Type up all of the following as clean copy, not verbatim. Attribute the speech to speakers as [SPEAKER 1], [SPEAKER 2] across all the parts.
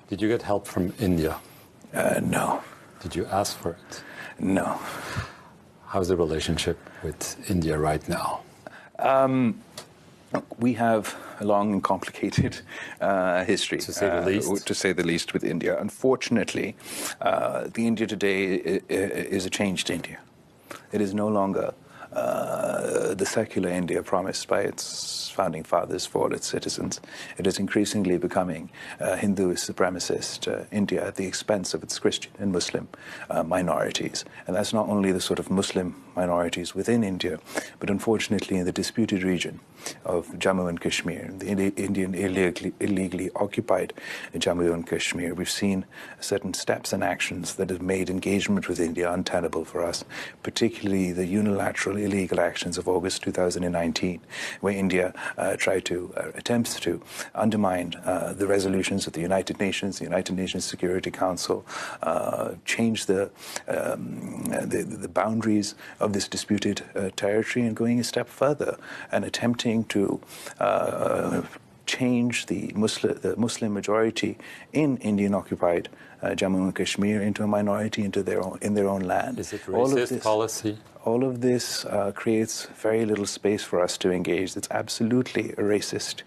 [SPEAKER 1] Did you get help from India?
[SPEAKER 2] No.
[SPEAKER 1] Did you ask for it?
[SPEAKER 2] No.
[SPEAKER 1] How's the relationship with India right now?
[SPEAKER 2] We have a long and complicated history,
[SPEAKER 1] To say the least.
[SPEAKER 2] To say the least, with India. Unfortunately, the India today is a changed India. It is no longer the secular India promised by its founding fathers for all its citizens. It is increasingly becoming Hinduist supremacist India at the expense of its Christian and Muslim minorities. And that's not only the sort of Muslim minorities within India, but unfortunately in the disputed region of Jammu and Kashmir, the Indian illegally occupied Jammu and Kashmir. We've seen certain steps and actions that have made engagement with India untenable for us, particularly the unilateral illegal actions of August 2019, where India attempts to undermine the resolutions of the United Nations Security Council, change the boundaries of this disputed territory, and going a step further and attempting to change the Muslim majority in Indian-occupied Jammu and Kashmir into a minority in their own land.
[SPEAKER 1] Is it racist policy?
[SPEAKER 2] All of this creates very little space for us to engage. It's absolutely a racist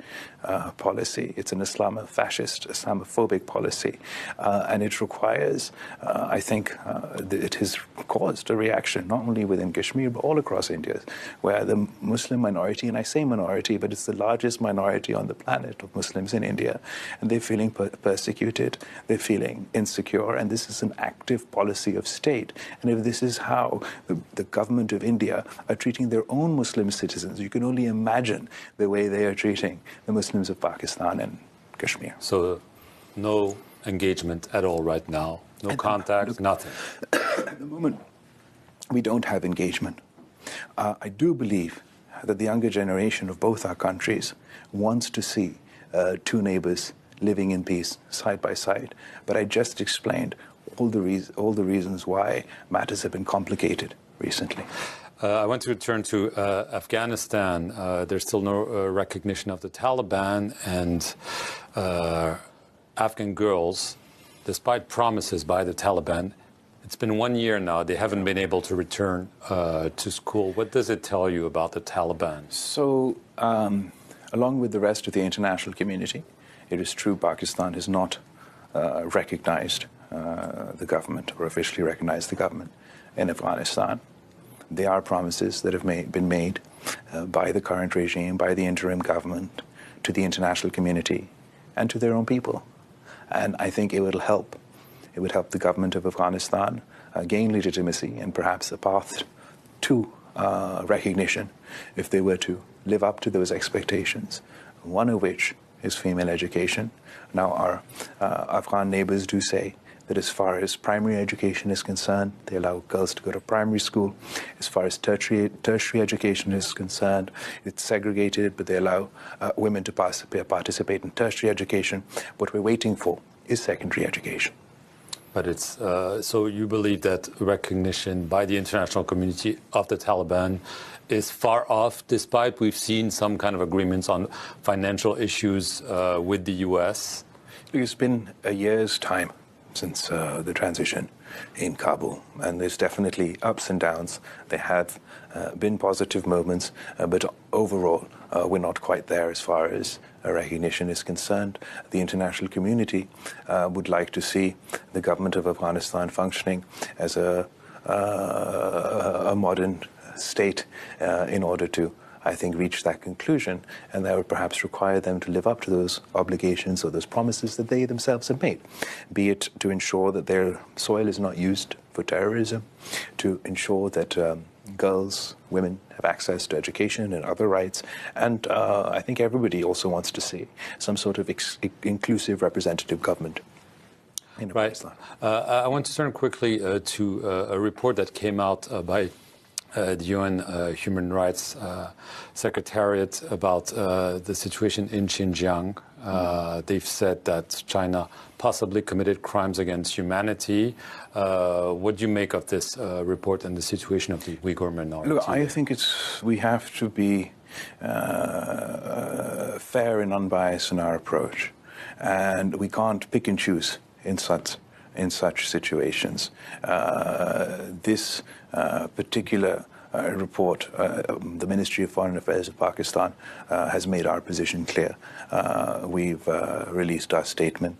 [SPEAKER 2] policy. It's an fascist, Islamophobic policy. And it requires, I think, it has caused a reaction, not only within Kashmir, but all across India, where the Muslim minority, and I say minority, but it's the largest minority on the planet of Muslims in India, and they're feeling persecuted, they're feeling insecure, and this is an active policy of state. And if this is how the government of India are treating their own Muslim citizens, you can only imagine the way they are treating the Muslims of Pakistan and Kashmir.
[SPEAKER 1] So no engagement at all right now? No contact, nothing?
[SPEAKER 2] At the moment, we don't have engagement. I do believe that the younger generation of both our countries wants to see two neighbors living in peace side by side. But I just explained all the reasons why matters have been complicated recently.
[SPEAKER 1] I want to return to Afghanistan. There's still no recognition of the Taliban, and Afghan girls, despite promises by the Taliban, it's been 1 year now, they haven't been able to return to school. What does it tell you about the Taliban?
[SPEAKER 2] So, along with the rest of the international community, it is true Pakistan has not recognized the government, or officially recognized the government in Afghanistan. There are promises that have been made by the current regime, by the interim government, to the international community and to their own people. And I think it would help. It would help the government of Afghanistan gain legitimacy and perhaps a path to recognition if they were to live up to those expectations, one of which is female education. Now, our Afghan neighbors do say that as far as primary education is concerned, they allow girls to go to primary school. As far as tertiary education is concerned, it's segregated, but they allow women to participate in tertiary education. What we're waiting for is secondary education.
[SPEAKER 1] But it's so you believe that recognition by the international community of the Taliban is far off, despite we've seen some kind of agreements on financial issues with the U.S.?
[SPEAKER 2] It's been a year's time since the transition in Kabul, and there's definitely ups and downs. There have been positive moments, but overall we're not quite there as far as recognition is concerned. The international community would like to see the government of Afghanistan functioning as a modern state in order to, I think, reach that conclusion, and that would perhaps require them to live up to those obligations or those promises that they themselves have made, be it to ensure that their soil is not used for terrorism, to ensure that girls, women have access to education and other rights, and I think everybody also wants to see some sort of inclusive representative government.
[SPEAKER 1] Right. I want to turn quickly to a report that came out by the UN Human Rights Secretariat about the situation in Xinjiang. They've said that China possibly committed crimes against humanity. What do you make of this report and the situation of the Uyghur minority?
[SPEAKER 2] Look, I think we have to be fair and unbiased in our approach. And we can't pick and choose in such situations. This particular report, the Ministry of Foreign Affairs of Pakistan has made our position clear. We've released our statement.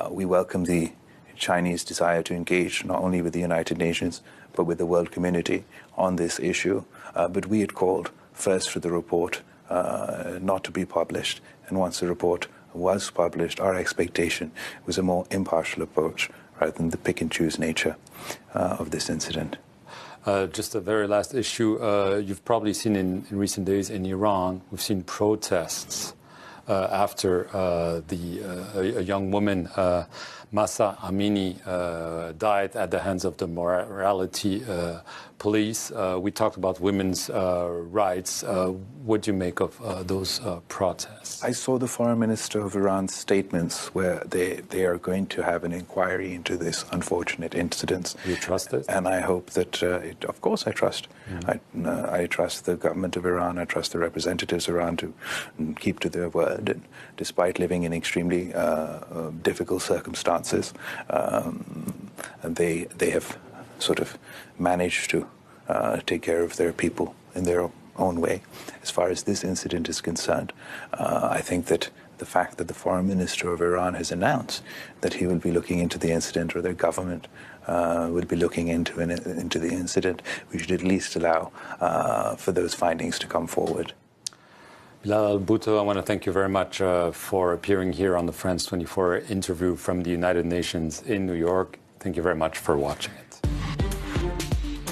[SPEAKER 2] We welcome the Chinese desire to engage not only with the United Nations but with the world community on this issue. But we had called first for the report not to be published, and once the report was published, our expectation was a more impartial approach rather than the pick and choose nature of this incident.
[SPEAKER 1] Just a very last issue. You've probably seen in recent days in Iran, we've seen protests after a young woman, Mahsa Amini, died at the hands of the morality police. We talked about women's rights. What do you make of those protests?
[SPEAKER 2] I saw the foreign minister of Iran's statements where they are going to have an inquiry into this unfortunate incident.
[SPEAKER 1] Do you trust it?
[SPEAKER 2] And I hope that, of course I trust. Mm-hmm. I trust the government of Iran. I trust the representatives of Iran to keep to their word. And despite living in extremely difficult circumstances, and they have sort of managed to take care of their people in their own way. As far as this incident is concerned, I think that the fact that the foreign minister of Iran has announced that he will be looking into the incident, or their government will be looking into the incident, we should at least allow for those findings to come forward.
[SPEAKER 1] Bilawal Bhutto, I want to thank you very much for appearing here on the France 24 interview from the United Nations in New York. Thank you very much for watching it.